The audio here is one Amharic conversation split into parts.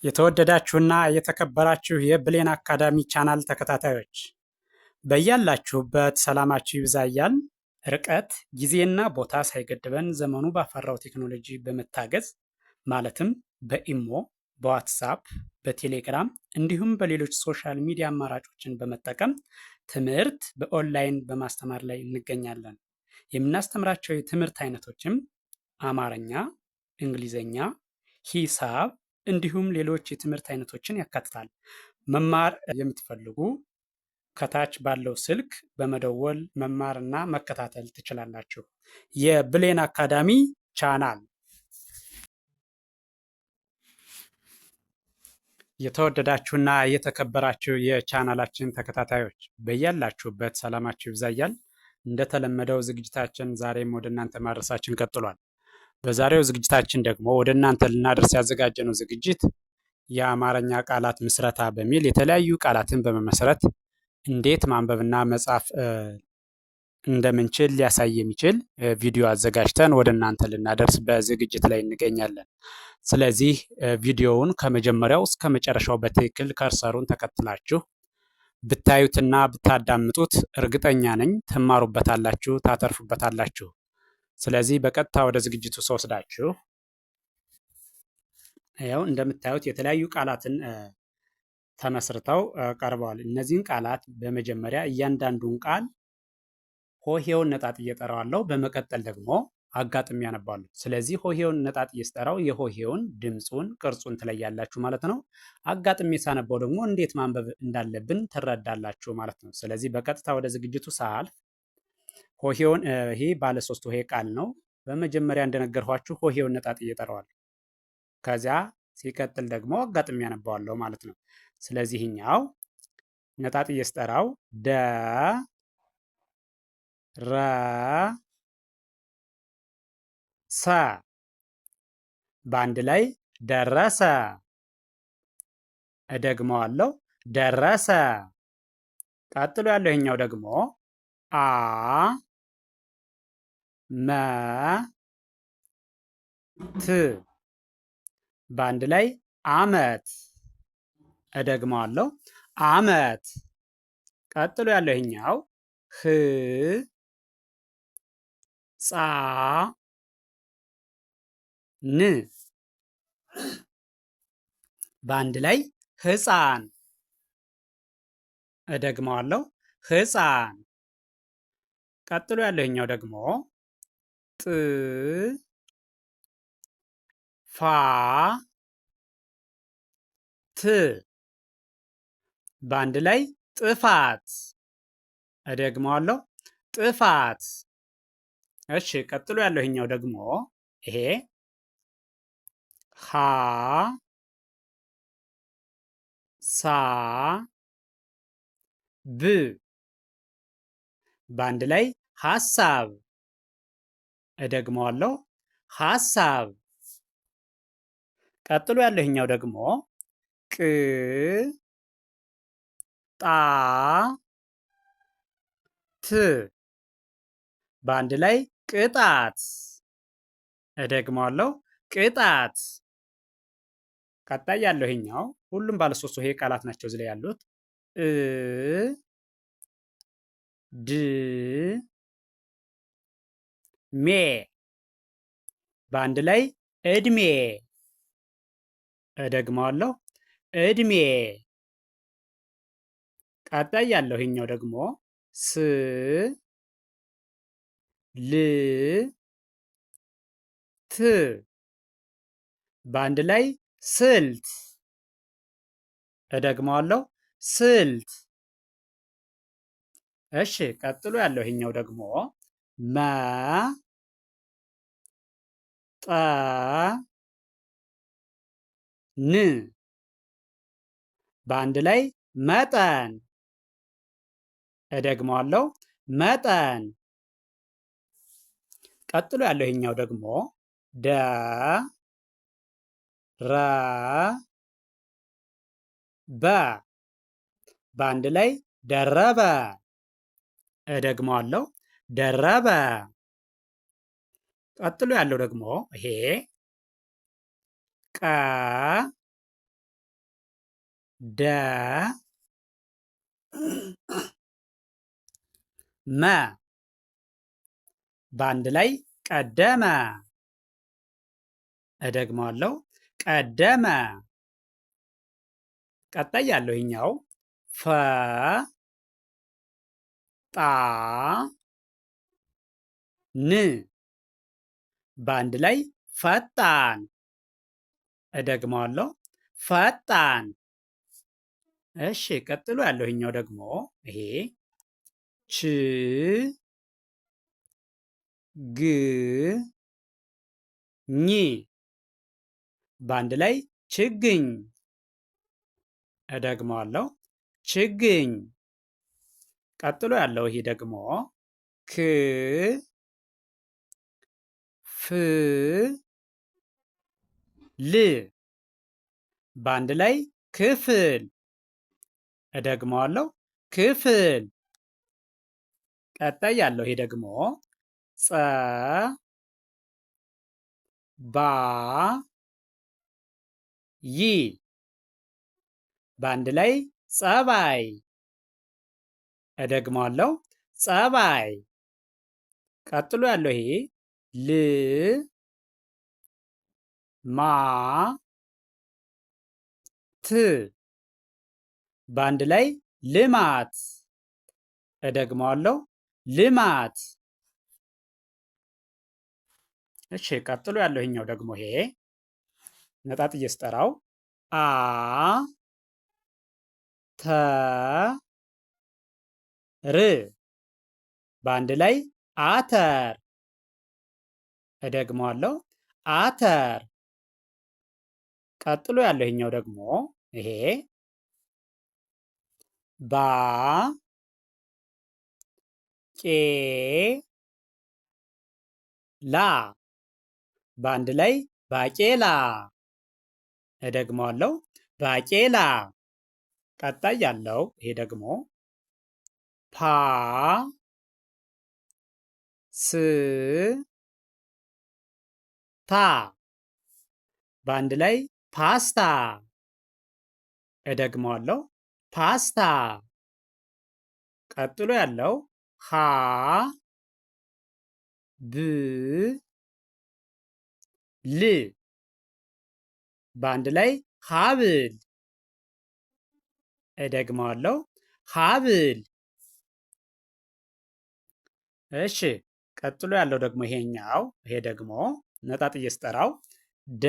የተወደዳችሁና የተከበራችሁ የብሌን አካዳሚ ቻናል ተከታታዮች በያላችሁበት ሰላማችሁ ይብዛ እያልን ርቀት ጊዜና ቦታ ሳይገድበን ዘመኑ ባፈራው ቴክኖሎጂ በመታገዝ ማለትም በኢሞ፣ በዋትሳፕ፣ በቴሌግራም እንዲሁም በሌሎች ሶሻል ሚዲያ አማራጮችን በመጠቀም ትምህርት በኦንላይን በማስተማር ላይ እንገኛለን። የምናስተምራቸው የትምህርት አይነቶችም አማርኛ፣ እንግሊዘኛ፣ ሂሳብ እንዲሁም ሌሎች የትምህርት አይነቶችን ያካትታል። መማር የምትፈልጉ ከታች ባለው ስልክ በመደወል መማርና መከታተል ትችላላችሁ። የብሌን አካዳሚ ቻናል። የተወደዳችሁና የተከበራችሁ የቻናላችን ተከታታዮች በያላችሁበት ሰላማችሁ ይብዛያል። እንደተለመደው ዝግጅታችን ዛሬም ወደ እናንተ ማድረሳችን ቀጥሏል። በዛሬው ዝግጅታችን ደግሞ ወደ እናንተ ልናደርስ ያዘጋጀነው ዝግጅት የአማርኛ ቃላት ምስረታ በሚል የተለያዩ ቃላትን በመመስረት እንዴት ማንበብና መጻፍ እንደምንችል ሊያሳይ የሚችል ቪዲዮ አዘጋጅተን ወደ እናንተ ልናደርስ በዝግጅት ላይ እንገኛለን። ስለዚህ ቪዲዮውን ከመጀመሪያው እስከ መጨረሻው በትክክል ከርሰሩን ተከትላችሁ ብታዩትና ብታዳምጡት እርግጠኛ ነኝ ትማሩበታላችሁ፣ ታተርፉበታላችሁ። ስለዚህ በቀጥታ ወደ ዝግጅቱ ስወስዳችሁ ያው እንደምታዩት የተለያዩ ቃላትን ተመስርተው ቀርበዋል። እነዚህን ቃላት በመጀመሪያ እያንዳንዱን ቃል ሆሄውን ነጣጥዬ እጠራዋለሁ። በመቀጠል ደግሞ አጋጥሚ ያነባለሁ። ስለዚህ ሆሄውን ነጣጥዬ ስጠራው የሆሄውን ድምፁን፣ ቅርጹን ትለያላችሁ ማለት ነው። አጋጥሚ ሳነባው ደግሞ እንዴት ማንበብ እንዳለብን ትረዳላችሁ ማለት ነው። ስለዚህ በቀጥታ ወደ ዝግጅቱ ሳልፍ ሆሄውን ይሄ ባለ ሶስት ሆሄ ቃል ነው። በመጀመሪያ እንደነገርኳችሁ ሆሄውን ነጣጥዬ እጠራዋለሁ። ከዚያ ሲቀጥል ደግሞ አጋጥሚ ያነባዋለሁ ማለት ነው። ስለዚህ ኛው ነጣጥዬ ስጠራው ደ ረ ሰ በአንድ ላይ ደረሰ። እደግመዋለሁ ደረሰ። ቀጥሎ ያለው ይሄኛው ደግሞ አ መ ት በአንድ ላይ አመት። እደግመዋለሁ አመት። ቀጥሎ ያለው ይሄኛው ህ ጻ ን በአንድ ላይ ህፃን። እደግመዋለሁ ህፃን። ቀጥሎ ያለው ይሄኛው ደግሞ ጥ ፋ ት በአንድ ላይ ጥፋት። እደግመዋለሁ ጥፋት። እሺ ቀጥሎ ያለው ይሄኛው ደግሞ ይሄ ሀ ሳ ብ በአንድ ላይ ሐሳብ። እደግመዋለሁ ሐሳብ። ቀጥሎ ያለው ይሄኛው ደግሞ ቅ ጣ ት በአንድ ላይ ቅጣት። እደግመዋለሁ ቅጣት። ቀጣይ ያለው ይሄኛው ሁሉም ባለ ሶስት ሆሄ ቃላት ናቸው እዚህ ላይ ያሉት እ ድ ሜ በአንድ ላይ እድሜ። እደግመዋለሁ እድሜ። ቀጣይ ያለው ይሄኛው ደግሞ ስ ል ት በአንድ ላይ ስልት። እደግመዋለሁ ስልት። እሺ ቀጥሎ ያለው ይሄኛው ደግሞ መ ጠ ን በአንድ ላይ መጠን። እደግመዋለሁ መጠን። ቀጥሎ ያለው ይሄኛው ደግሞ ደ ረ በ በአንድ ላይ ደረበ። እደግመዋለሁ ደረበ። ቀጥሎ ያለው ደግሞ ይሄ ቀ ደ መ በአንድ ላይ ቀደመ። እደግመዋለሁ፣ ቀደመ። ቀጣይ ያለው ይኛው ፈ ጣ ን በአንድ ላይ ፈጣን። እደግመዋለሁ፣ ፈጣን። እሺ፣ ቀጥሎ ያለው ይኛው ደግሞ ይሄ ች ግ ኝ በአንድ ላይ ችግኝ። እደግመዋለሁ፣ ችግኝ። ቀጥሎ ያለው ይሄ ደግሞ ክ ፍ ል በአንድ ላይ ክፍል። እደግመዋለሁ፣ ክፍል። ቀጣይ ያለው ይሄ ደግሞ ጸ ባ ይ በአንድ ላይ ጸባይ። እደግመዋለሁ፣ ጸባይ። ቀጥሎ ያለው ይሄ ል ማ ት በአንድ ላይ ልማት። እደግመዋለሁ፣ ልማት። እሺ፣ ቀጥሎ ያለው ይሄኛው ደግሞ ይሄ ነጣጥዬ ስጠራው አ ተ ር በአንድ ላይ አተር። እደግመዋለሁ፣ አተር። ቀጥሎ ያለው ይሄኛው ደግሞ ይሄ ባ ቄ ላ በአንድ ላይ ባቄላ። እደግመዋለሁ፣ ባቄላ። ቀጣይ ያለው ይሄ ደግሞ ፓ ስ ታ በአንድ ላይ ፓስታ። እደግመዋለሁ፣ ፓስታ። ቀጥሎ ያለው ሀ ብ ል በአንድ ላይ ሀብል። እደግመዋለሁ፣ ሀብል። እሺ፣ ቀጥሎ ያለው ደግሞ ይሄኛው ይሄ ደግሞ ነጣጥዬ ስጠራው ደ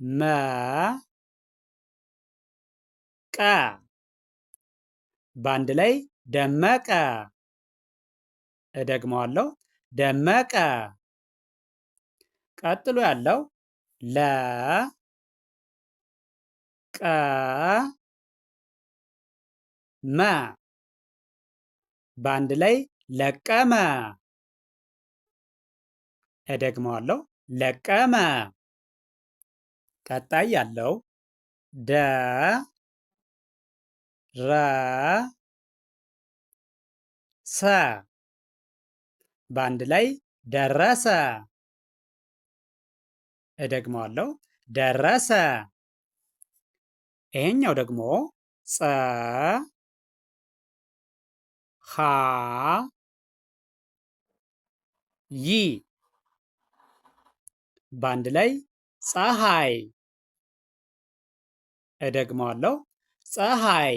መ ቀ በአንድ ላይ ደመቀ። እደግመዋለሁ፣ ደመቀ። ቀጥሎ ያለው ለ ቀ መ በአንድ ላይ ለቀመ። እደግመዋለሁ፣ ለቀመ። ቀጣይ ያለው ደ ረ ሰ በአንድ ላይ ደረሰ። እደግመዋለሁ፣ ደረሰ። ይሄኛው ደግሞ ጸ ሀ ይ በአንድ ላይ ፀሐይ። እደግመዋለሁ፣ ፀሐይ።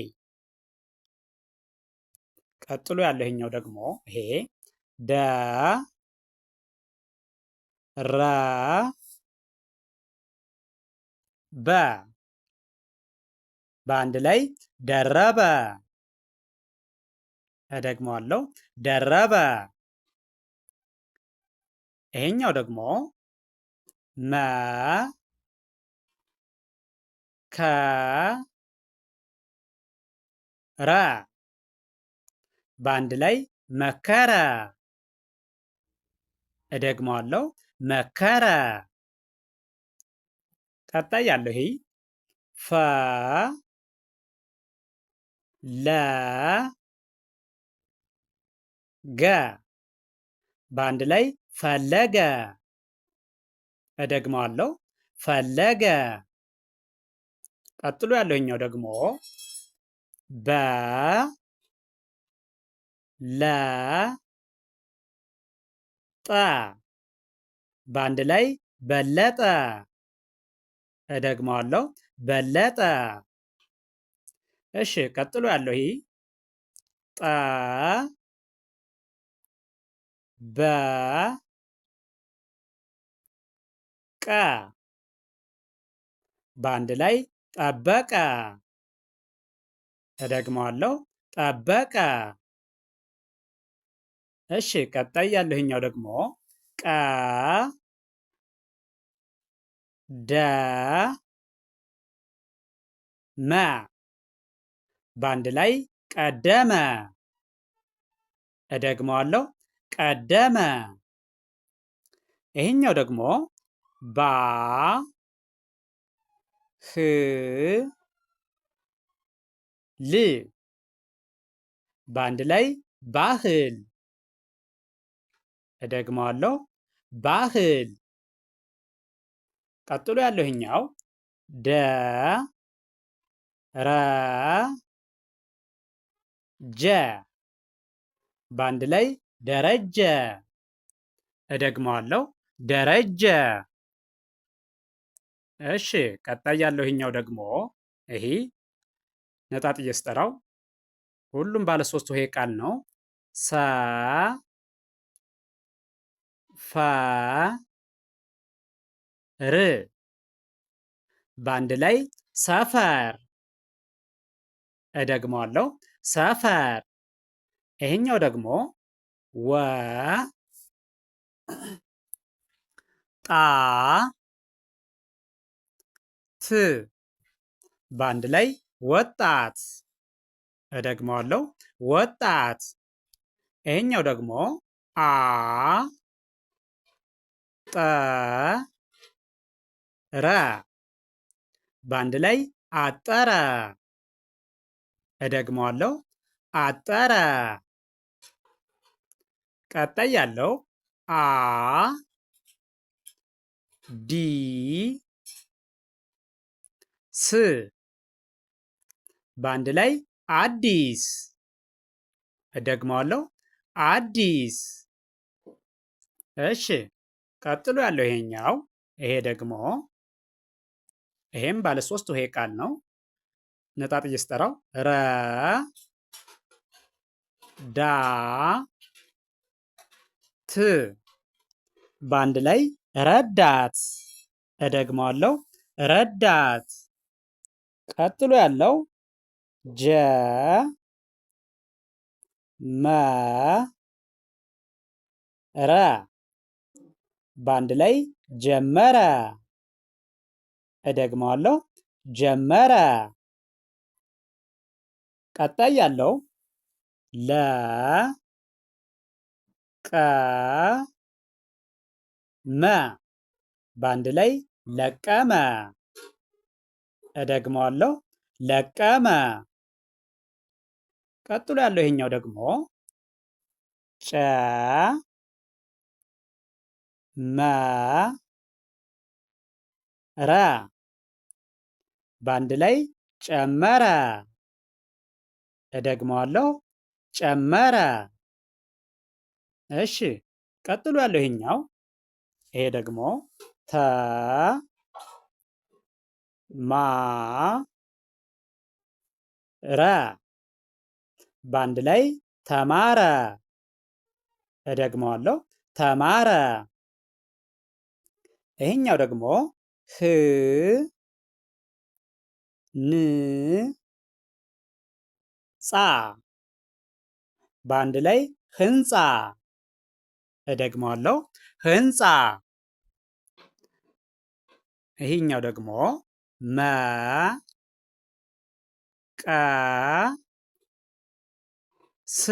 ቀጥሎ ያለው ይሄኛው ደግሞ ይሄ ደ ረ በ በአንድ ላይ ደረበ። እደግመዋለሁ፣ ደረበ። ይሄኛው ደግሞ መ ከ ረ በአንድ ላይ መከረ። እደግመዋለሁ፣ መከረ። ቀጣይ ያለው ይሄ ፈ ለ ገ በአንድ ላይ ፈለገ። እደግመዋለሁ፣ ፈለገ። ቀጥሎ ያለውኛው ደግሞ በ ለ ጠ በአንድ ላይ በለጠ። እደግመዋለሁ፣ በለጠ። እሺ፣ ቀጥሎ ያለው ይሄ ጠ በ ቀ በአንድ ላይ ጠበቀ። እደግመዋለሁ፣ ጠበቀ። እሺ፣ ቀጣይ ያለህኛው ደግሞ ቀ ደ መ በአንድ ላይ ቀደመ። እደግመዋለሁ፣ ቀደመ። ይሄኛው ደግሞ ባ ህ ል በአንድ ላይ ባህል። እደግመዋለሁ፣ ባህል። ቀጥሎ ያለው ይሄኛው ደ ረ ጀ በአንድ ላይ ደረጀ። እደግመዋለሁ፣ ደረጀ። እሺ፣ ቀጣይ ያለው ይሄኛው ደግሞ ይሄ ነጣጥዬ ስጠራው ሁሉም ባለ ሶስት ሆሄ ቃል ነው። ሰ ፈ ር በአንድ ላይ ሰፈር። እደግመዋለሁ፣ ሰፈር። ይሄኛው ደግሞ ወ ጣ ት በአንድ ላይ ወጣት። እደግመዋለሁ፣ ወጣት። ይሄኛው ደግሞ አ ጠ ረ በአንድ ላይ አጠረ። እደግመዋለሁ፣ አጠረ። ቀጣይ ያለው አ ዲ ስ በአንድ ላይ አዲስ። እደግመዋለሁ፣ አዲስ። እሺ፣ ቀጥሎ ያለው ይሄኛው ይሄ ደግሞ ይሄም ባለ ሶስት ሆሄ ቃል ነው። ነጣጥዬ ስጠራው ረ ዳ ት በአንድ ላይ ረዳት። እደግመዋለሁ፣ ረዳት። ቀጥሎ ያለው ጀ መ ረ በአንድ ላይ ጀመረ። እደግመዋለሁ፣ ጀመረ። ቀጣይ ያለው ለ ቀ መ በአንድ ላይ ለቀመ። እደግመዋለሁ፣ ለቀመ። ቀጥሎ ያለው ይሄኛው ደግሞ ጨ መ ረ በአንድ ላይ ጨመረ። እደግመዋለሁ፣ ጨመረ። እሺ፣ ቀጥሎ ያለው ይሄኛው ይሄ ደግሞ ተ ማ ረ በአንድ ላይ ተማረ። እደግመዋለሁ፣ ተማረ። ይሄኛው ደግሞ ህ ን ጻ በአንድ ላይ ህንፃ። እደግመዋለሁ፣ ህንፃ። ይሄኛው ደግሞ መ ቀ ስ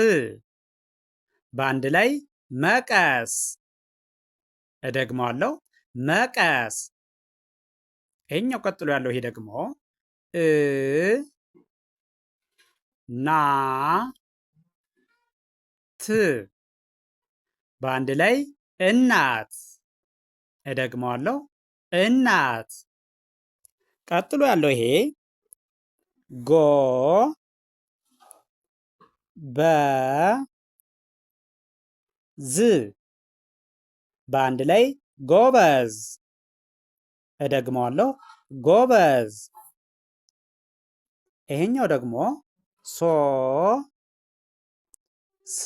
በአንድ ላይ መቀስ። እደግመዋለሁ፣ መቀስ። ይሄኛው ቀጥሎ ያለው ይሄ ደግሞ እ ና ት በአንድ ላይ እናት። እደግመዋለሁ፣ እናት። ቀጥሎ ያለው ይሄ ጎ በዝ በአንድ ላይ ጎበዝ። እደግመዋለሁ፣ ጎበዝ። ይሄኛው ደግሞ ሶ ስ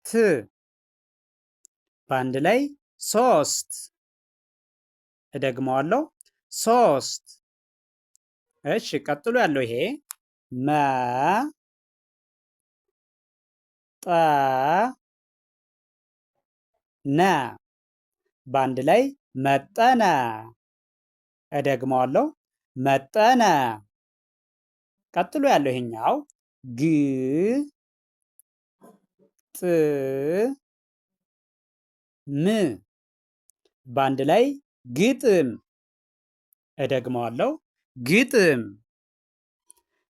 ት በአንድ ላይ ሶስት። እደግመዋለሁ፣ ሶስት። እሺ፣ ቀጥሎ ያለው ይሄ መ ጠ ነ በአንድ ላይ መጠነ። እደግመዋለሁ፣ መጠነ። ቀጥሎ ያለው ይሄኛው ግ ጥ ም በአንድ ላይ ግጥም። እደግመዋለሁ፣ ግጥም።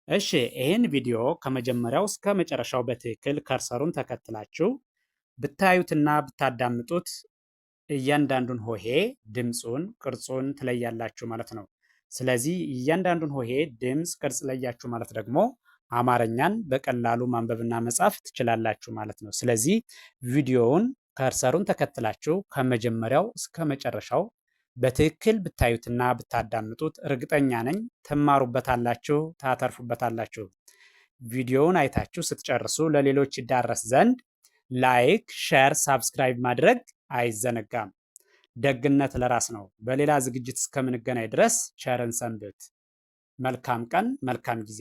እሺ፣ ይህን ቪዲዮ ከመጀመሪያው እስከ መጨረሻው በትክክል ከርሰሩን ተከትላችሁ ብታዩትና ብታዳምጡት እያንዳንዱን ሆሄ ድምፁን፣ ቅርጹን ትለያላችሁ ማለት ነው። ስለዚህ እያንዳንዱን ሆሄ ድምፅ፣ ቅርጽ ለያችሁ ማለት ደግሞ አማርኛን በቀላሉ ማንበብና መጻፍ ትችላላችሁ ማለት ነው። ስለዚህ ቪዲዮውን ከርሰሩን ተከትላችሁ ከመጀመሪያው እስከ መጨረሻው በትክክል ብታዩትና ብታዳምጡት እርግጠኛ ነኝ ትማሩበታላችሁ፣ ታተርፉበታላችሁ። ቪዲዮውን አይታችሁ ስትጨርሱ ለሌሎች ይዳረስ ዘንድ ላይክ፣ ሼር፣ ሳብስክራይብ ማድረግ አይዘነጋም። ደግነት ለራስ ነው። በሌላ ዝግጅት እስከምንገናኝ ድረስ ቸርን ሰንብት። መልካም ቀን፣ መልካም ጊዜ